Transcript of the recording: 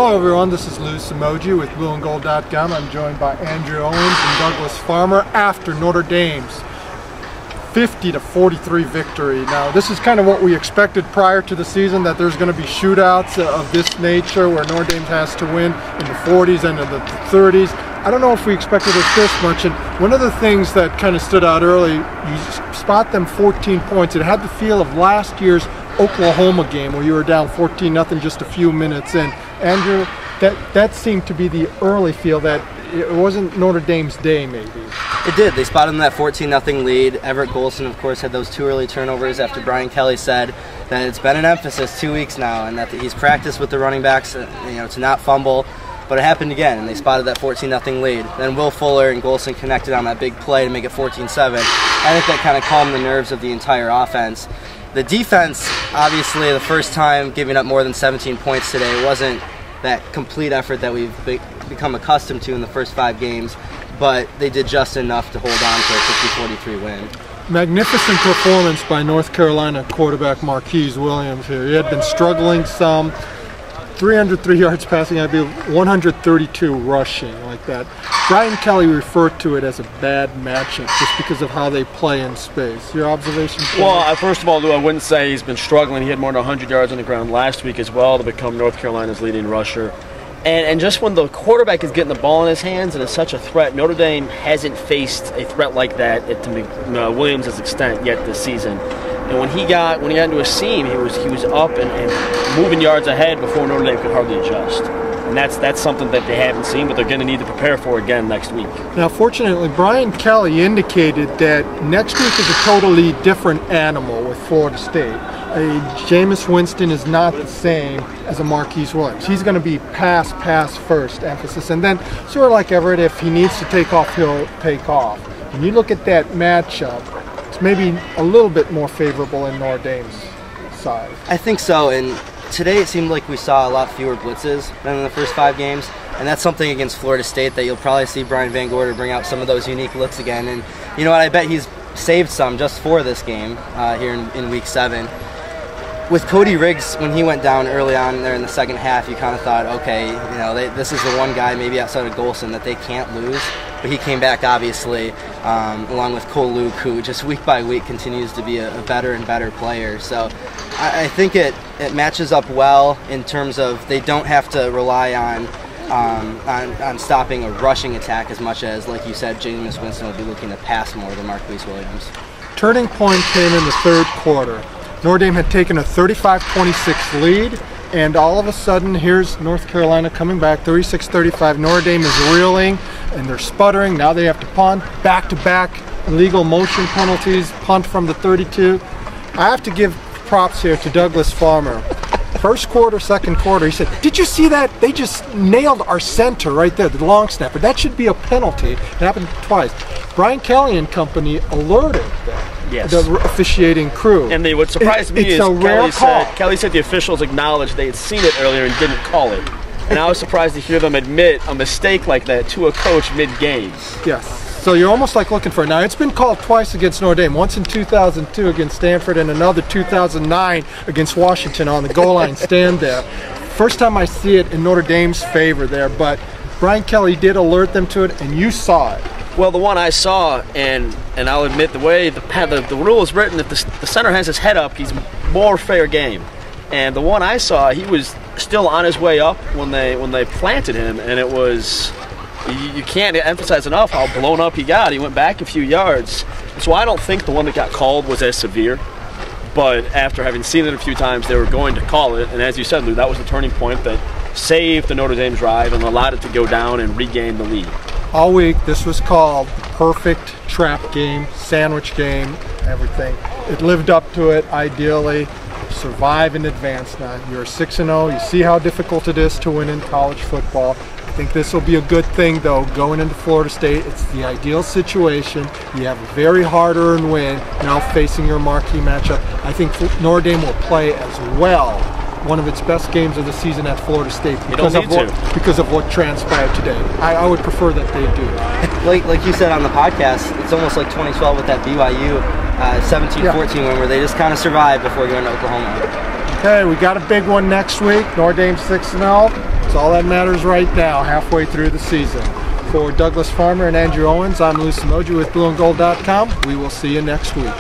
Hello everyone, this is Lou Samoji with blueandgold.com. I'm joined by Andrew Owens and Douglas Farmer after Notre Dame's 50-43 victory. Now this is kind of what we expected prior to the season, that there's going to be shootouts of this nature where Notre Dame has to win in the 40s and in the 30s. I don't know if we expected it this much, and one of the things that kind of stood out early, you spot them 14 points. It had the feel of last year's Oklahoma game where you were down 14-0 just a few minutes in. Andrew, that seemed to be the early feel that it wasn't Notre Dame's day, maybe. It did. They spotted them that 14-0 lead. Everett Golson, of course, had those 2 early turnovers after Brian Kelly said that it's been an emphasis 2 weeks now and that he's practiced with the running backs, to not fumble. But it happened again, and they spotted that 14-0 lead. Then Will Fuller and Golson connected on that big play to make it 14-7. I think that kind of calmed the nerves of the entire offense. The defense, obviously, the first time giving up more than 17 points today, wasn't that complete effort that we've become accustomed to in the first 5 games, but they did just enough to hold on to a 50-43 win. Magnificent performance by North Carolina quarterback Marquise Williams here. He had been struggling some. 303 yards passing, I believe 132 rushing, like that. Brian Kelly referred to it as a bad matchup just because of how they play in space. Your observation? Well, first of all, Lou, I wouldn't say he's been struggling. He had more than 100 yards on the ground last week as well to become North Carolina's leading rusher. And just when the quarterback is getting the ball in his hands and is such a threat, Notre Dame hasn't faced a threat like that to Williams' extent yet this season. And when he got into a seam, he was up and moving yards ahead before Notre Dame could hardly adjust. And that's something that they haven't seen, but they're going to need to prepare for again next week. Now, fortunately, Brian Kelly indicated that next week is a totally different animal with Florida State. Jameis Winston is not the same as a Marquise Williams. He's going to be pass first emphasis, and then sort of like Everett, if he needs to take off, he'll take off. When you look at that matchup, it's maybe a little bit more favorable in Notre Dame's side. I think so, and today it seemed like we saw a lot fewer blitzes than in the first 5 games, and that's something against Florida State that you'll probably see Brian VanGorder bring out some of those unique looks again. And you know what, I bet he's saved some just for this game here in Week 7. With Cody Riggs, when he went down early on there in the second half, you kind of thought, okay, this is the one guy maybe outside of Golson that they can't lose. But he came back, obviously, along with Cole Luke, who just week by week continues to be a better and better player. So I think it matches up well in terms of they don't have to rely on stopping a rushing attack as much as, like you said, Jameis Winston will be looking to pass more than Marquise Williams. Turning point came in the 3rd quarter. Notre Dame had taken a 35-26 lead, and all of a sudden, here's North Carolina coming back, 36-35. Notre Dame is reeling, and they're sputtering. Now they have to punt, back-to-back illegal motion penalties, punt from the 32. I have to give props here to Douglas Farmer. First quarter, second quarter, he said, did you see that? They just nailed our center right there, the long snapper. That should be a penalty. It happened twice. Brian Kelly and company alerted the officiating crew. And what surprised me is Kelly said the officials acknowledged they had seen it earlier and didn't call it. And I was surprised to hear them admit a mistake like that to a coach mid-game. Yes. So you're almost like looking for it. Now, it's been called twice against Notre Dame. Once in 2002 against Stanford and another 2009 against Washington on the goal line stand there. First time I see it in Notre Dame's favor there, but Brian Kelly did alert them to it, and you saw it. Well, the one I saw, and I'll admit, the way the rule is written, if the center has his head up, he's more fair game. And the one I saw, he was still on his way up when they planted him, and it was, you can't emphasize enough how blown up he got. He went back a few yards. So I don't think the one that got called was as severe. But after having seen it a few times, they were going to call it. And as you said, Lou, that was the turning point that saved the Notre Dame drive and allowed it to go down and regain the lead. All week, this was called the perfect trap game, sandwich game, everything. It lived up to it, ideally. Survive and advance now. You're 6-0. You see how difficult it is to win in college football. I think this will be a good thing, though, going into Florida State. It's the ideal situation. You have a very hard-earned win now facing your marquee matchup. I think Notre Dame will play as well one of its best games of the season at Florida State because of what transpired today. I would prefer that they do. Like you said on the podcast, it's almost like 2012 with that BYU 17-14 win where they just kind of survived before going to Oklahoma. Okay, we got a big one next week. Notre Dame 6-0. It's all that matters right now, halfway through the season. For Douglas Farmer and Andrew Owens, I'm Lou Samoji with BlueandGold.com. We will see you next week.